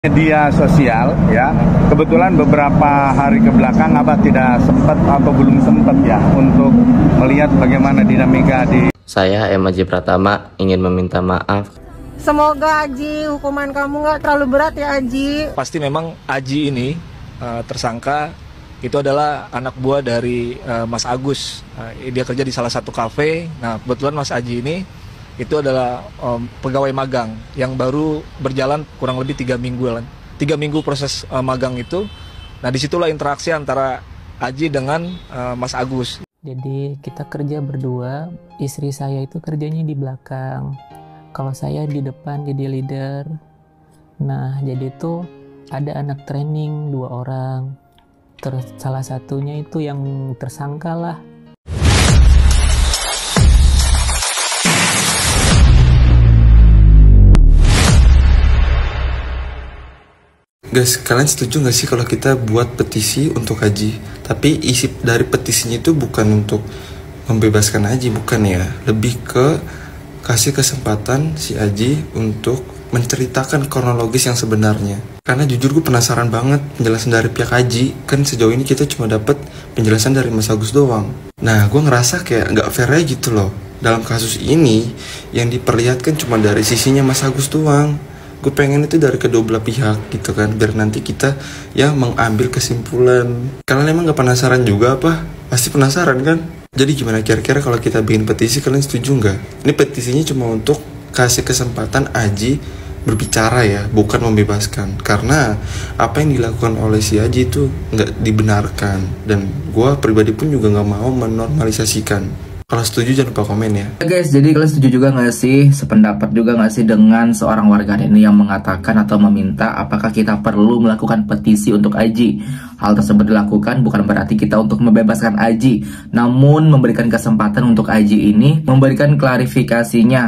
Media sosial ya, kebetulan beberapa hari ke belakang Abah tidak sempat atau belum sempat ya untuk melihat bagaimana dinamika di. Saya M. Aji Pratama ingin meminta maaf. Semoga Aji hukuman kamu nggak terlalu berat ya Aji. Pasti memang Aji ini tersangka itu adalah anak buah dari Mas Agus. Dia kerja di salah satu kafe. Nah kebetulan Mas Aji ini itu adalah pegawai magang yang baru berjalan kurang lebih 3 minggu. 3 minggu proses magang itu. Nah disitulah interaksi antara Aji dengan Mas Agus. Jadi kita kerja berdua, istri saya itu kerjanya di belakang. Kalau saya di depan jadi leader. Nah jadi itu ada anak training 2 orang. Terus salah satunya itu yang tersangka lah. Guys, kalian setuju gak sih kalau kita buat petisi untuk Aji? Tapi isi dari petisinya itu bukan untuk membebaskan Aji, bukan ya. Lebih ke kasih kesempatan si Aji untuk menceritakan kronologis yang sebenarnya. Karena jujur gue penasaran banget penjelasan dari pihak Aji. Kan sejauh ini kita cuma dapat penjelasan dari Mas Agus doang. Nah, gue ngerasa kayak gak fair aja gitu loh. Dalam kasus ini, yang diperlihatkan cuma dari sisinya Mas Agus doang. Gue pengen itu dari kedua belah pihak gitu kan, biar nanti kita ya mengambil kesimpulan. Kalian emang gak penasaran juga apa? Pasti penasaran kan? Jadi gimana kira-kira kalau kita bikin petisi, kalian setuju nggak? Ini petisinya cuma untuk kasih kesempatan Aji berbicara ya, bukan membebaskan. Karena apa yang dilakukan oleh si Aji itu nggak dibenarkan, dan gue pribadi pun juga nggak mau menormalisasikan. Kalau setuju jangan lupa komen ya. Guys, jadi kalian setuju juga gak sih, sependapat juga gak sih dengan seorang warganet ini yang mengatakan atau meminta apakah kita perlu melakukan petisi untuk Aji? Hal tersebut dilakukan bukan berarti kita untuk membebaskan Aji, namun memberikan kesempatan untuk Aji ini memberikan klarifikasinya,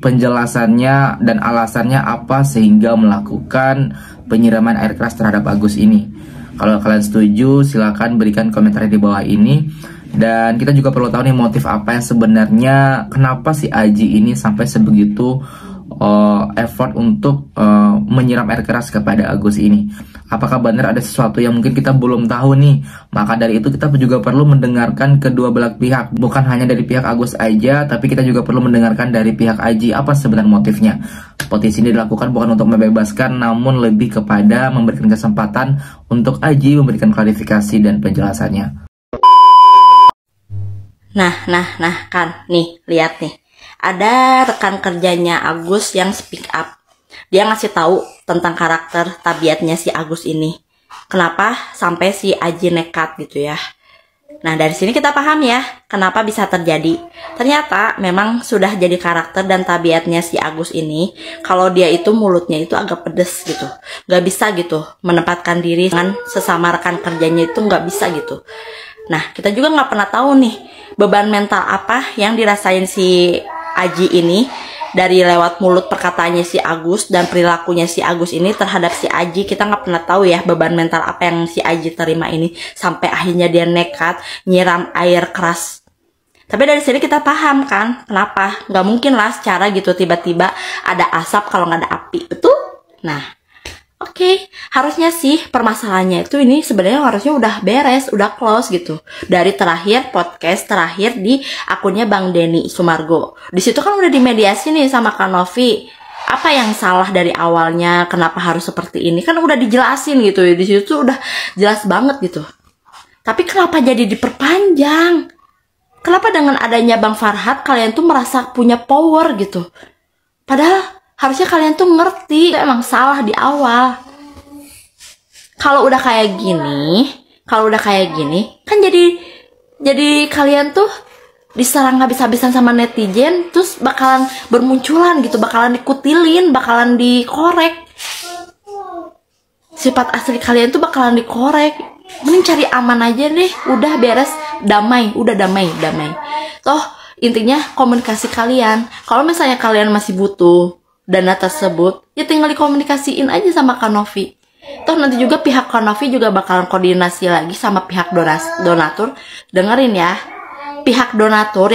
penjelasannya dan alasannya apa sehingga melakukan penyiraman air keras terhadap Agus ini. Kalau kalian setuju, silakan berikan komentar di bawah ini. Dan kita juga perlu tahu nih motif apa yang sebenarnya kenapa si Aji ini sampai sebegitu effort untuk menyiram air keras kepada Agus ini. Apakah benar ada sesuatu yang mungkin kita belum tahu nih? Maka dari itu kita juga perlu mendengarkan kedua belah pihak. Bukan hanya dari pihak Agus aja, tapi kita juga perlu mendengarkan dari pihak Aji apa sebenarnya motifnya. Petisi ini dilakukan bukan untuk membebaskan, namun lebih kepada memberikan kesempatan untuk Aji memberikan klarifikasi dan penjelasannya. Nah kan, nih, lihat nih. Ada rekan kerjanya Agus yang speak up. Dia ngasih tahu tentang karakter tabiatnya si Agus ini. Kenapa sampai si Aji nekat gitu ya. Nah, dari sini kita paham ya, kenapa bisa terjadi. Ternyata memang sudah jadi karakter dan tabiatnya si Agus ini. Kalau dia itu mulutnya itu agak pedes gitu. Gak bisa gitu menempatkan diri dengan sesama rekan kerjanya itu gak bisa gitu. Nah, kita juga nggak pernah tahu nih beban mental apa yang dirasain si Aji ini dari lewat mulut perkataannya si Agus dan perilakunya si Agus ini terhadap si Aji. Kita nggak pernah tahu ya beban mental apa yang si Aji terima ini sampai akhirnya dia nekat nyiram air keras. Tapi dari sini kita paham kan kenapa? Nggak mungkin lah secara gitu tiba-tiba ada asap kalau nggak ada api, betul? Nah. Oke, harusnya sih permasalahannya itu ini sebenarnya harusnya udah beres, udah close gitu. Dari terakhir podcast terakhir di akunnya Bang Denny Sumargo. Di situ kan udah dimediasi nih sama Kak Novi. Apa yang salah dari awalnya, kenapa harus seperti ini? Kan udah dijelasin gitu. Di situ udah jelas banget gitu. Tapi kenapa jadi diperpanjang? Kenapa dengan adanya Bang Farhat kalian tuh merasa punya power gitu? Padahal harusnya kalian tuh ngerti emang salah di awal. Kalau udah kayak gini, kan jadi kalian tuh diserang habis-habisan sama netizen, terus bakalan bermunculan gitu, bakalan dikutilin, bakalan dikorek. Sifat asli kalian tuh bakalan dikorek. Mending cari aman aja deh, udah beres, damai. Toh intinya komunikasi kalian. Kalau misalnya kalian masih butuh dana tersebut, ya tinggal dikomunikasiin aja sama Kak Novi. Toh nanti juga pihak Kak Novi juga bakalan koordinasi lagi sama pihak donatur. Dengerin ya, pihak donatur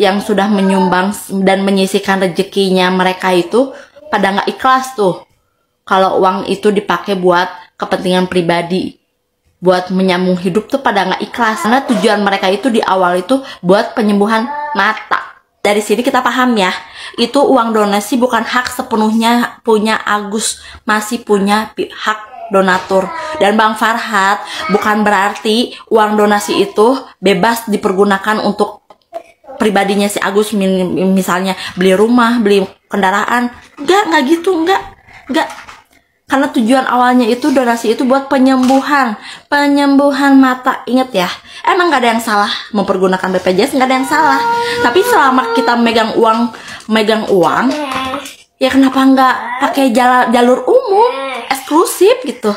yang sudah menyumbang dan menyisihkan rezekinya mereka itu pada nggak ikhlas tuh. kalau uang itu dipakai buat kepentingan pribadi, buat menyambung hidup tuh pada nggak ikhlas. Karena tujuan mereka itu di awal itu buat penyembuhan mata. Dari sini kita paham ya, itu uang donasi bukan hak sepenuhnya punya Agus, masih punya hak donatur. Dan Bang Farhat, bukan berarti uang donasi itu bebas dipergunakan untuk pribadinya si Agus, misalnya beli rumah, beli kendaraan. Nggak gitu, nggak. Karena tujuan awalnya itu donasi itu buat penyembuhan mata. Ingat ya, emang nggak ada yang salah mempergunakan BPJS, nggak ada yang salah. Tapi selama kita megang uang, ya kenapa nggak pakai jalur umum, eksklusif gitu?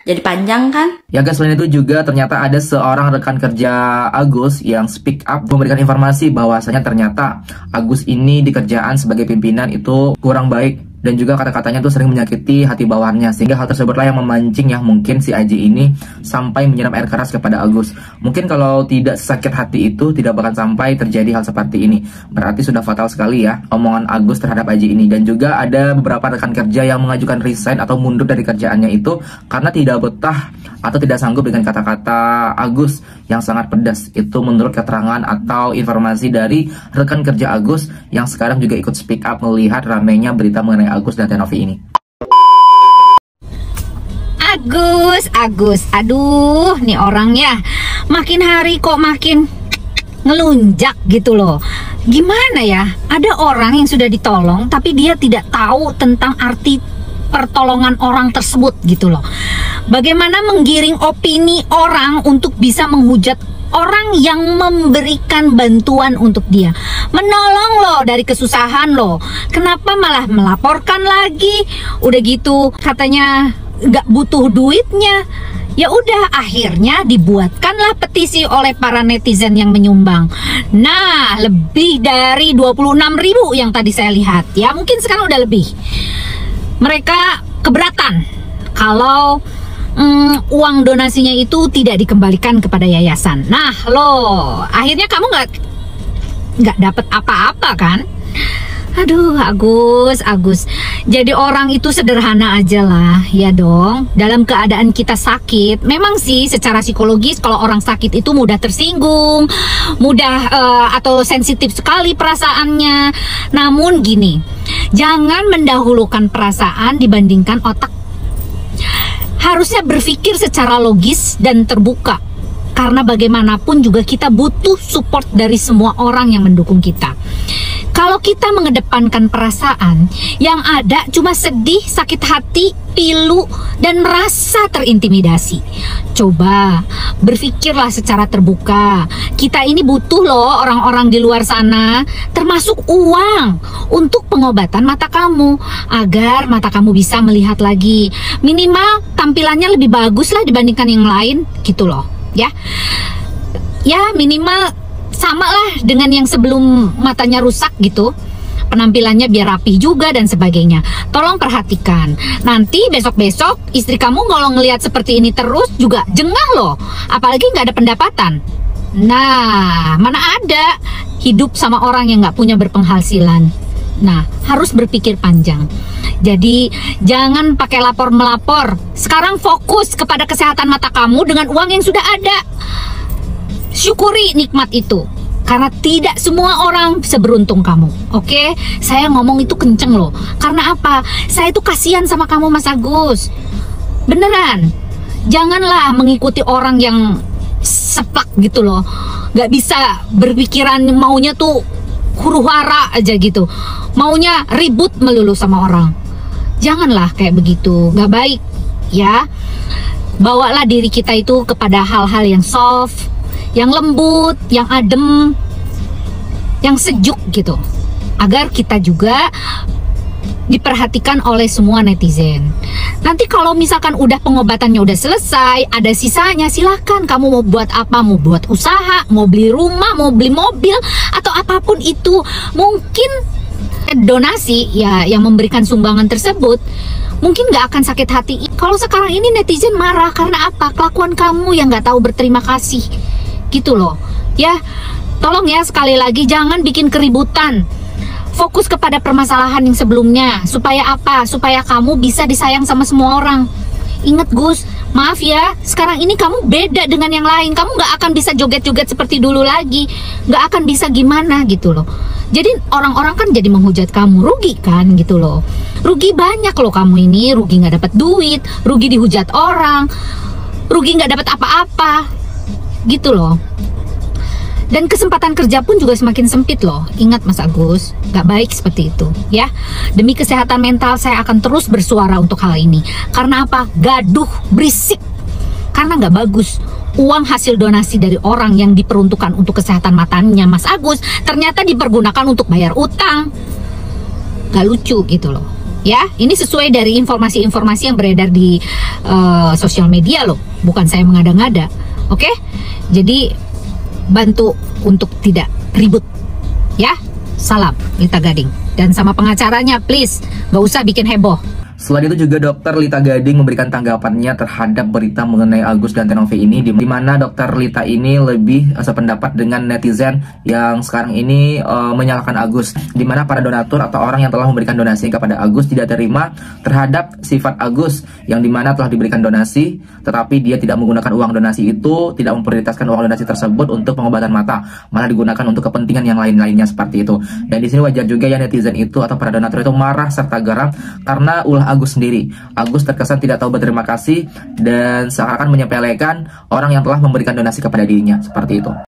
Jadi panjang kan? Ya guys, selain itu juga ternyata ada seorang rekan kerja Agus yang speak up memberikan informasi bahwasanya ternyata Agus ini di kerjaan sebagai pimpinan itu kurang baik. Dan juga kata-katanya tuh sering menyakiti hati bawahannya. Sehingga hal tersebutlah yang memancing ya mungkin si Aji ini sampai menyiram air keras kepada Agus. Mungkin kalau tidak sakit hati itu tidak bakal sampai terjadi hal seperti ini. Berarti sudah fatal sekali ya omongan Agus terhadap Aji ini. Dan juga ada beberapa rekan kerja yang mengajukan resign atau mundur dari kerjaannya itu karena tidak betah atau tidak sanggup dengan kata-kata Agus yang sangat pedas. Itu menurut keterangan atau informasi dari rekan kerja Agus yang sekarang juga ikut speak up melihat ramainya berita mengenai Agus dan Tenovi ini. Agus, aduh, nih orangnya makin hari kok makin ngelunjak gitu loh. Gimana ya? Ada orang yang sudah ditolong tapi dia tidak tahu tentang arti pertolongan orang tersebut gitu loh. Bagaimana menggiring opini orang untuk bisa menghujat orang yang memberikan bantuan untuk dia, menolong loh dari kesusahan loh. Kenapa malah melaporkan lagi? Udah gitu katanya nggak butuh duitnya. Ya udah, akhirnya dibuatkanlah petisi oleh para netizen yang menyumbang. Nah, lebih dari 26.000 yang tadi saya lihat ya, mungkin sekarang udah lebih. Mereka keberatan kalau uang donasinya itu tidak dikembalikan kepada yayasan. Nah loh, akhirnya kamu nggak dapat apa-apa kan? Aduh Agus, jadi orang itu sederhana aja lah ya dong. Dalam keadaan kita sakit, memang sih secara psikologis kalau orang sakit itu mudah tersinggung, mudah atau sensitif sekali perasaannya. Namun gini, jangan mendahulukan perasaan dibandingkan otak. Harusnya berpikir secara logis dan terbuka. Karena bagaimanapun juga kita butuh support dari semua orang yang mendukung kita. Kalau kita mengedepankan perasaan, yang ada cuma sedih, sakit hati, pilu, dan merasa terintimidasi. Coba berpikirlah secara terbuka. Kita ini butuh loh orang-orang di luar sana, termasuk uang untuk pengobatan mata kamu, agar mata kamu bisa melihat lagi. Minimal tampilannya lebih bagus lah dibandingkan yang lain gitu loh ya. Ya minimal sama lah dengan yang sebelum matanya rusak gitu, penampilannya biar rapi juga dan sebagainya. Tolong perhatikan, nanti besok-besok istri kamu kalau ngelihat seperti ini terus juga jengah loh, apalagi nggak ada pendapatan. Nah, mana ada hidup sama orang yang nggak punya berpenghasilan. Nah, harus berpikir panjang. Jadi jangan pakai lapor-melapor. Sekarang fokus kepada kesehatan mata kamu dengan uang yang sudah ada. Syukuri nikmat itu, karena tidak semua orang seberuntung kamu. Oke, saya ngomong itu kenceng loh. Karena apa? Saya itu kasihan sama kamu Mas Agus. Beneran. Janganlah mengikuti orang yang seplak gitu loh. Gak bisa berpikiran maunya tuh huru-hara aja gitu. Maunya ribut melulu sama orang. Janganlah kayak begitu, gak baik ya. Bawalah diri kita itu kepada hal-hal yang soft, yang lembut, yang adem, yang sejuk gitu, agar kita juga diperhatikan oleh semua netizen. Nanti kalau misalkan udah pengobatannya udah selesai, ada sisanya, silahkan kamu mau buat apa, mau buat usaha, mau beli rumah, mau beli mobil, atau apapun itu. Mungkin donasi ya yang memberikan sumbangan tersebut mungkin nggak akan sakit hati. Kalau sekarang ini netizen marah karena apa? Kelakuan kamu yang nggak tahu berterima kasih gitu loh ya. Tolong ya, sekali lagi jangan bikin keributan. Fokus kepada permasalahan yang sebelumnya. Supaya apa? Supaya kamu bisa disayang sama semua orang. Ingat Gus, maaf ya, sekarang ini kamu beda dengan yang lain. Kamu gak akan bisa joget-joget seperti dulu lagi. Gak akan bisa gimana gitu loh. Jadi orang-orang kan jadi menghujat kamu. Rugi kan gitu loh. Rugi banyak loh kamu ini. Rugi gak dapat duit, rugi dihujat orang, rugi gak dapat apa-apa gitu loh. Dan kesempatan kerja pun juga semakin sempit loh. Ingat Mas Agus, gak baik seperti itu ya. Demi kesehatan mental saya akan terus bersuara untuk hal ini. Karena apa? Gaduh, berisik. Karena gak bagus. Uang hasil donasi dari orang yang diperuntukkan untuk kesehatan matanya Mas Agus ternyata dipergunakan untuk bayar utang. Gak lucu gitu loh. Ya, ini sesuai dari informasi-informasi yang beredar di sosial media loh. Bukan saya mengada-ngada. Oke? Jadi bantu untuk tidak ribut ya. Salam Lita Gading. Dan sama pengacaranya please gak usah bikin heboh. Selain itu juga Dokter Lita Gading memberikan tanggapannya terhadap berita mengenai Agus dan Tenove ini, di mana Dokter Lita ini lebih sependapat dengan netizen yang sekarang ini menyalahkan Agus, di mana para donatur atau orang yang telah memberikan donasi kepada Agus tidak terima terhadap sifat Agus yang dimana telah diberikan donasi, tetapi dia tidak menggunakan uang donasi itu, tidak memprioritaskan uang donasi tersebut untuk pengobatan mata, malah digunakan untuk kepentingan yang lain-lainnya seperti itu. Dan di sini wajar juga ya netizen itu atau para donatur itu marah serta geram karena ulah Agus sendiri. Agus terkesan tidak tahu berterima kasih dan seakan-akan menyepelekan orang yang telah memberikan donasi kepada dirinya seperti itu.